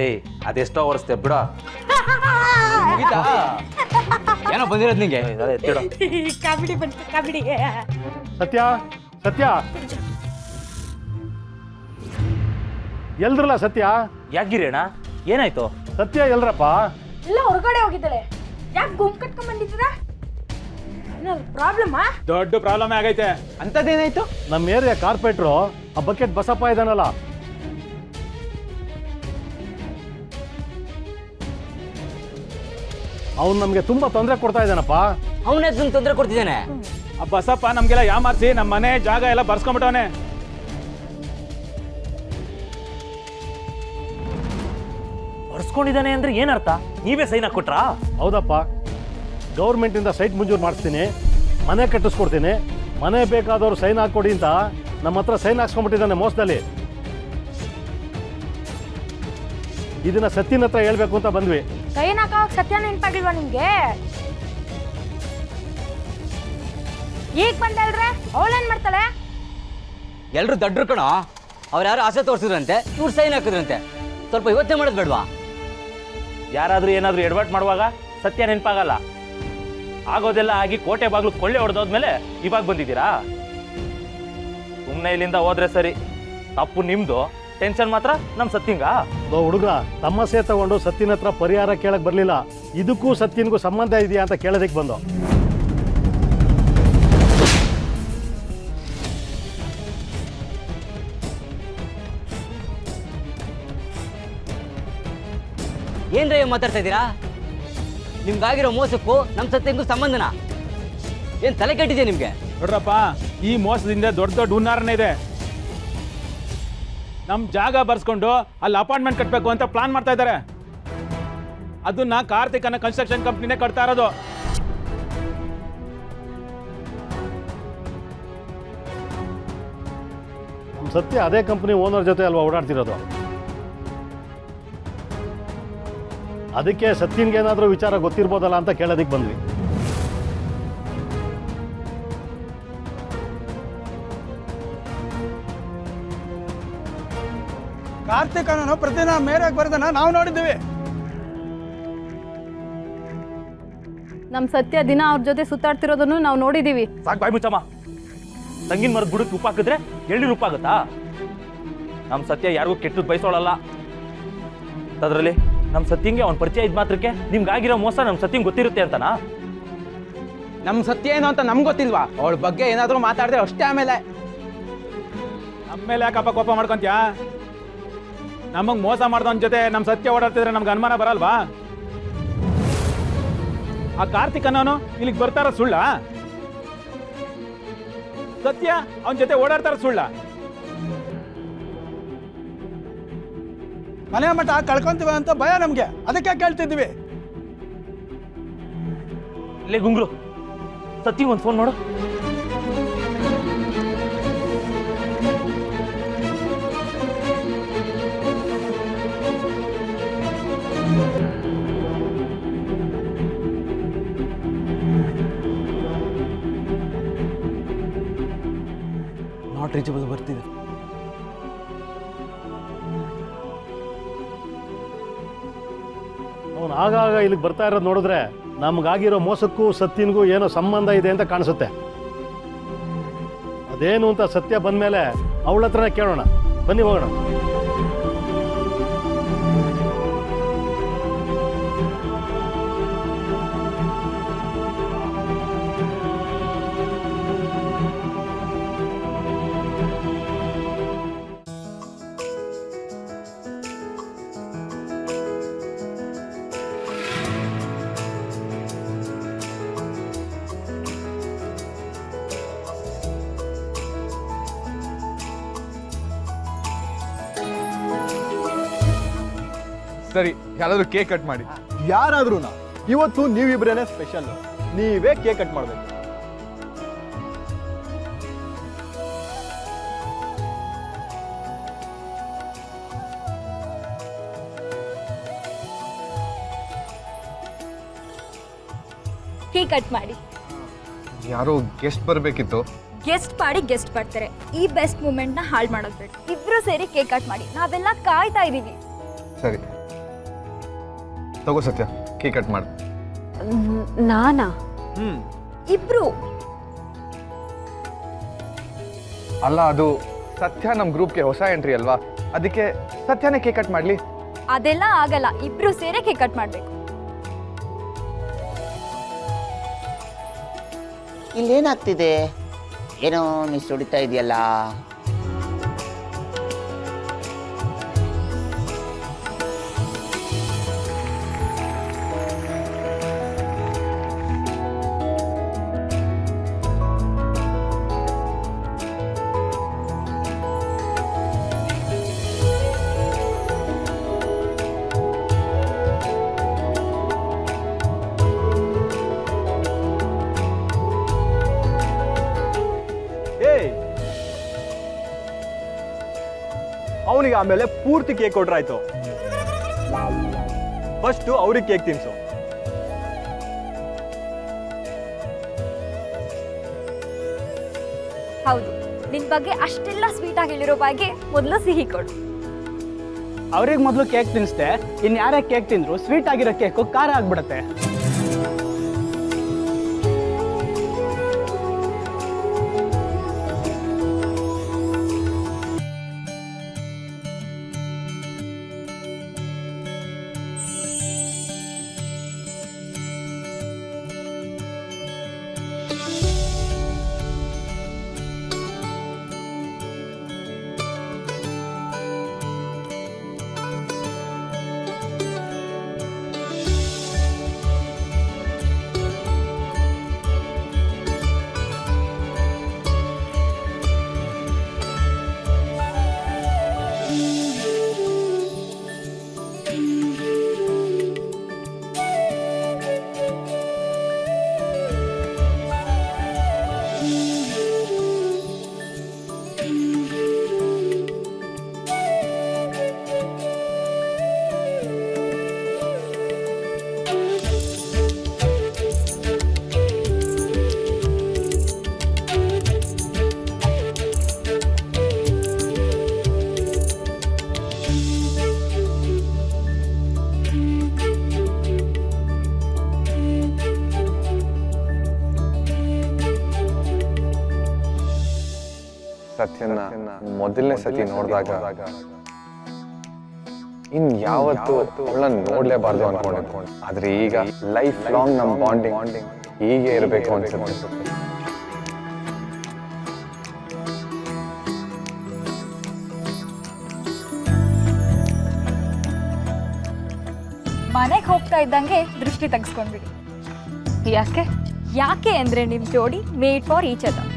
ಏಯ್ ಅದೆಷ್ಟೋ ಒರೆಸ್ತೆ ಬಿಡ. ಮುಗಿತಾ ಏನೋ ಬಂದಿರೋದು ನಿಂಗೆ ಎತ್ತಿಡ. ಕಾಮಿಡಿ ಬಂತು ಕಾಮಿಡಿ. ಸತ್ಯ ಸತ್ಯ ಎಲ್ದ್ರಲ್ಲ ಸತ್ಯ? ಯಾಕಿರಿ ಅಣ್ಣ, ಏನಾಯ್ತು? ಸತ್ಯ ಎಲ್ರಪ್ಪ? ಎಲ್ಲ ಹೊರಗಡೆ ಹೋಗಿದ್ದಾಳೆ. ಯಾಕೆ ಗುಂಪು ಕಟ್ಕೊಂಡ್ ಬಂದಿದ್ದೀರಾ? ಏನಾದ್ರು ಪ್ರಾಬ್ಲಮಾ? ದೊಡ್ಡ ಪ್ರಾಬ್ಲಮ್ ಆಗೈತೆ. ಅಂತದೇನಾಯ್ತು? ನಮ್ಮ ಏರಿಯಾ ಕಾರ್ಪೊರೇಟ್ರು ಆ ಬಕೆಟ್ ಬಸಪ್ಪ ಇದಾನಲ್ಲ, ಅವ್ನು ನಮ್ಗೆ ತುಂಬಾ ತೊಂದರೆ ಕೊಡ್ತಾ ಇದ್ದಾನಪ್ಪ. ಅವನೇ ತೊಂದರೆ ಕೊಡ್ತಿದ್ದಾನೆ. ಆ ಬಸಪ್ಪ ನಮ್ಗೆಲ್ಲ ಯಾಮಾರ್ಸಿ ನಮ್ಮ ಮನೆ ಜಾಗ ಎಲ್ಲ ಬರ್ಸ್ಕೊಂಡ್ಬಿಟ್ಟವನೆ. ಬರ್ಸ್ಕೊಂಡಿದ್ದಾನೆ ಅಂದ್ರೆ ಏನರ್ಥ? ನೀವೇ ಸೈನ್ ಹಾಕೊಟ್ರಾ? ಹೌದಪ್ಪ, ಗೌರ್ಮೆಂಟಿಂದ ಸೈಟ್ ಮಂಜೂರು ಮಾಡಿಸ್ತೀನಿ, ಮನೆ ಕಟ್ಟಿಸ್ಕೊಡ್ತೀನಿ, ಮನೆ ಬೇಕಾದವ್ರು ಸೈನ್ ಹಾಕ್ಕೊಡಿ ಅಂತ ನಮ್ಮ ಹತ್ರ ಸೈನ್ ಹಾಕ್ಸ್ಕೊಂಡ್ಬಿಟ್ಟಿದ್ದಾನೆ ಮೋಸದಲ್ಲಿ. ಇದನ್ನ ಸತ್ಯನ ಹತ್ರ ಹೇಳ್ಬೇಕು ಅಂತ ಬಂದ್ವಿ. ಸೈನ್ ಹಾಕೋವಾಗ ಸತ್ಯ ನೆನ್ಪಾಗಿಲ್ವಾ ನಿಮ್ಗೆ? ಈಗ ಬಂದಲ್ರೆ, ಅವಳೇನ್ ಮಾಡ್ತಾಳೆ? ಎಲ್ರು ದಡ್ರು ಕಣೋ. ಅವ್ರು ಯಾರು ಆಸೆ ತೋರಿಸಿದ್ರಂತೆ, ಇವ್ರು ಸೈನ್ ಹಾಕಿದ್ರಂತೆ. ಸ್ವಲ್ಪ ಯೋಚನೆ ಮಾಡೋದು ಬೇಡವಾ? ಯಾರಾದ್ರೂ ಏನಾದ್ರೂ ಎಡವಟ್ ಮಾಡುವಾಗ ಸತ್ಯ ನೆನಪಾಗಲ್ಲ. ಆಗೋದೆಲ್ಲ ಆಗಿ ಕೋಟೆ ಬಾಗ್ಲು ಕೊಳ್ಳೆ ಹೊಡೆದೋದ್ಮೇಲೆ ಇವಾಗ ಬಂದಿದ್ದೀರಾ? ಸುಮ್ಮನೆ ಇಲ್ಲಿಂದ ಹೋದ್ರೆ ಸರಿ. ತಪ್ಪು ನಿಮ್ದು, ಟೆನ್ಷನ್ ಮಾತ್ರ ನಮ್ ಸತ್ಯಂಗ. ಹುಡುಗ ತಮ್ಮಸೆ ತಗೊಂಡು ಸತ್ಯನ ಹತ್ರ ಪರಿಹಾರ ಕೇಳಕ್ ಬರ್ಲಿಲ್ಲ, ಇದಕ್ಕೂ ಸತ್ಯನ್ಗೂ ಸಂಬಂಧ ಇದೆಯಾ ಅಂತ ಕೇಳೋದಕ್ಕೆ ಬಂದು. ಏನ್ರ ಮಾತಾಡ್ತಾ ಇದ್ದೀರಾ? ನಿಮ್ಗಾಗಿರೋ ಮೋಸಕ್ಕೂ ನಮ್ಮ ಸತ್ಯಂಗೂ ಸಂಬಂಧನ? ಏನ್ ತಲೆ ಕೆಟ್ಟಿದೆ ನಿಮ್ಗೆ? ನೋಡ್ರಪ್ಪ, ಈ ಮೋಸದಿಂದ ದೊಡ್ಡ ದೊಡ್ಡ ಹುನ್ನಾರನೇ ಇದೆ. ನಮ್ ಜಾಗ ಬರ್ಸ್ಕೊಂಡು ಅಲ್ಲಿ ಅಪಾರ್ಟ್ಮೆಂಟ್ ಕಟ್ಬೇಕು ಅಂತ ಪ್ಲಾನ್ ಮಾಡ್ತಾ ಇದ್ದಾರೆ. ಅದನ್ನ ಕಾರ್ತಿಕ್ ಅನ್ನೋ ಕನ್ಸ್ಟ್ರಕ್ಷನ್ ಕಂಪ್ನಿನೇ ಕಟ್ತಾ ಇರೋದು. ನಮ್ಮ ಸತ್ಯ ಅದೇ ಕಂಪನಿ ಓನರ್ ಜೊತೆ ಅಲ್ವಾ ಓಡಾಡ್ತಿರೋದು. ಅದಕ್ಕೆ ಸತ್ಯನ್ಗೆ ಏನಾದರೂ ವಿಚಾರ ಗೊತ್ತಿರ್ಬೋದಲ್ಲ ಅಂತ ಕೇಳೋದಕ್ಕೆ ಬಂದ್ವಿ. ಕಾರ್ತಿಕ್ ಅನ್ನೋ ಪ್ರತಿದಿನ ಮೇರೆಗೆ ಬರ್ದನ ನಾವು ನೋಡಿದ್ದೀವಿ. ನಮ್ ಸತ್ಯ ದಿನ ಅವ್ರ ಜೊತೆ ಸುತ್ತಾಡ್ತಿರೋದನ್ನು ನಾವು ನೋಡಿದೀವಿ. ಸಾಕು ಬಾಯ್ ಮುಚ್ಚಮ್ಮ. ತಂಗಿನ ಮರದ ಬುಡಕ್ಕೆ ಉಪ್ಪು ಹಾಕಿದ್ರೆ ಎಳ್ನೀರು ಉಪ್ಪಾಗುತ್ತಾ? ನಮ್ ಸತ್ಯ ಯಾರಿಗೂ ಕೆಟ್ಟದ್ ಬಯಸೋಳಲ್ಲ. ಅದರಲ್ಲಿ ನಮ್ ಸತ್ಯಂಗೆ ಅವ್ನ ಪರಿಚಯ ಇದ್ ಮಾತ್ರಕ್ಕೆ ನಿಮ್ಗಾಗಿರೋ ಮೋಸ ನಮ್ ಸತ್ಯಂಗೆ ಗೊತ್ತಿರುತ್ತೆ ಅಂತನಾ? ನಮ್ ಸತ್ಯ ಏನು ಅಂತ ನಮ್ಗೆ ಗೊತ್ತಿಲ್ವಾ? ಅವಳ ಬಗ್ಗೆ ಏನಾದ್ರೂ ಮಾತಾಡಿದ್ರೆ ಅಷ್ಟೇ. ಆಮೇಲೆ ನಮ್ಮೇಲೆ ಯಾಕಪ್ಪ ಕೋಪ ಮಾಡ್ಕೊಂತ್ಯಾ? ನಮಗ್ ಮೋಸ ಮಾಡ್ದವನ್ ಜೊತೆ ನಮ್ ಸತ್ಯ ಓಡಾಡ್ತಿದ್ರೆ ನಮ್ಗೆ ಅನುಮಾನ ಬರಲ್ವಾ? ಆ ಕಾರ್ತಿಕ್ ಅನ್ನೋನು ಇಲ್ಲಿಗೆ ಬರ್ತಾರ ಸುಳ್ಳ? ಸತ್ಯ ಅವನ ಜೊತೆ ಓಡಾಡ್ತಾರ ಸುಳ್ಳ? ಮನೆ ಮಠ ಕಳ್ಕೊಂತೀವಿ ಅಂತ ಭಯ ನಮ್ಗೆ, ಅದಕ್ಕೆ ಕೇಳ್ತಿದ್ವಿ. ಲೇ ಗುಂಗ್ರು, ಸತ್ಯ ಒಂದು ಫೋನ್ ಮಾಡು. ನಾಟ್ ರೀಚಬಲ್ ಬರ್ತಿದೆ. ಅವನು ಆಗಾಗ ಇಲ್ಲಿಗೆ ಬರ್ತಾ ಇರೋದು ನೋಡಿದ್ರೆ ನಮ್ಗಾಗಿರೋ ಮೋಸಕ್ಕೂ ಸತ್ಯನ್ಗೂ ಏನೋ ಸಂಬಂಧ ಇದೆ ಅಂತ ಕಾಣಿಸುತ್ತೆ. ಅದೇನು ಅಂತ ಸತ್ಯ ಬಂದ್ಮೇಲೆ ಅವಳ ಹತ್ರನೇ ಕೇಳೋಣ. ಬನ್ನಿ ಹೋಗೋಣ. ಸರಿ, ಯಾರಾದ್ರೂ ಕೇಕ್ ಕಟ್ ಮಾಡಿ. ಯಾರಾದ್ರೂ ಇವತ್ತು ನೀವಿಬ್ರೇನೆ ಸ್ಪೆಷಲ್. ನೀವೇ ಕೇಕ್ ಕಟ್ ಮಾಡ್ಬೇಕು. ಕೇಕ್ ಕಟ್ ಮಾಡಿ. ಯಾರೋ ಗೆಸ್ಟ್ ಬರಬೇಕಿತ್ತು. ಗೆಸ್ಟ್ ಮಾಡಿ ಗೆಸ್ಟ್ ಬರ್ತಾರೆ. ಈ ಬೆಸ್ಟ್ ಮೂಮೆಂಟ್ ನ ಹಾಳು ಮಾಡೋದು ಬೇಡ. ಇಬ್ರು ಸೇರಿ ಕೇಕ್ ಕಟ್ ಮಾಡಿ. ನಾವೆಲ್ಲ ಕಾಯ್ತಾ ಇದೀವಿ. ಸರಿ, ತಗೋ ಸತ್ಯ ಕೇಕ್ ಕಟ್ ಮಾಡು. ನಾನಾ? ಇಬ್ರು? ಅಲ್ಲ, ಅದು ಸತ್ಯ ನಮ್ಮ ಗ್ರೂಪ್ಗೆ ಹೊಸ ಎಂಟ್ರಿ ಅಲ್ವಾ, ಅದಕ್ಕೆ ಸತ್ಯನೇ ಕೇಕ್ ಕಟ್ ಮಾಡಲಿ. ಅದೆಲ್ಲ ಆಗಲ್ಲ, ಇಬ್ರು ಸೇರೆ ಕೇಕ್ ಕಟ್ ಮಾಡ್ಬೇಕು. ಇಲ್ಲೇನಾಗ್ತಿದೆ? ಏನೋ ಮಿಸ್ ಹೊಡಿತಾ ಇದೆಯಲ್ಲ. ಅವನಿಗೆ ಆಮೇಲೆ ಪೂರ್ತಿ ಕೇಕ್ ಕೊಟ್ರಾಯ್ತು. ಫಸ್ಟ್ ಅವ್ರಿಗೆ ಕೇಕ್ ತಿನ್ಸು. ಹೌದು, ನಿನ್ ಬಗ್ಗೆ ಅಷ್ಟೆಲ್ಲ ಸ್ವೀಟ್ ಆಗಿ ಹೇಳಿರೋ ಬಗ್ಗೆ ಮೊದಲು ಸಿಹಿ ಕೊಡು. ಅವ್ರಿಗೆ ಮೊದಲು ಕೇಕ್ ತಿನ್ನಿಸ್ದೆ, ಇನ್ನು ಯಾರೇ ಕೇಕ್ ತಿಂದ್ರು ಸ್ವೀಟ್ ಆಗಿರೋ ಕೇಕು ಖಾರ ಆಗ್ಬಿಡತ್ತೆ. ಸತ್ಯನ ಮೊದಲನೇ ಸತಿ ನೋಡಿದಾಗ ಇನ್ ಯಾವತ್ತು ಅವಳನ್ನ ನೋಡ್ಲೇಬಾರ್ದು ಅನ್ಕೊಂಡಿದ್ದೆ. ಆದ್ರೆ ಈಗ ಲೈಫ್ ಲಾಂಗ್ ನಮ್ ಬಾಂಡಿಂಗ್ ಹೀಗೆ ಇರಬೇಕು ಅನ್ಸುತ್ತೆ. ಮನೆಗೆ ಹೋಗ್ತಾ ಇದ್ದಂಗೆ ದೃಷ್ಟಿ ತೆಗೆಸ್ಕೊಂಡ್ಬಿಡಿ. ಯಾಕೆ? ಯಾಕೆ ಅಂದ್ರೆ ನಿಮ್ ಜೋಡಿ ಮೇಡ್ ಫಾರ್ ಈಚ್ ಅದರ್.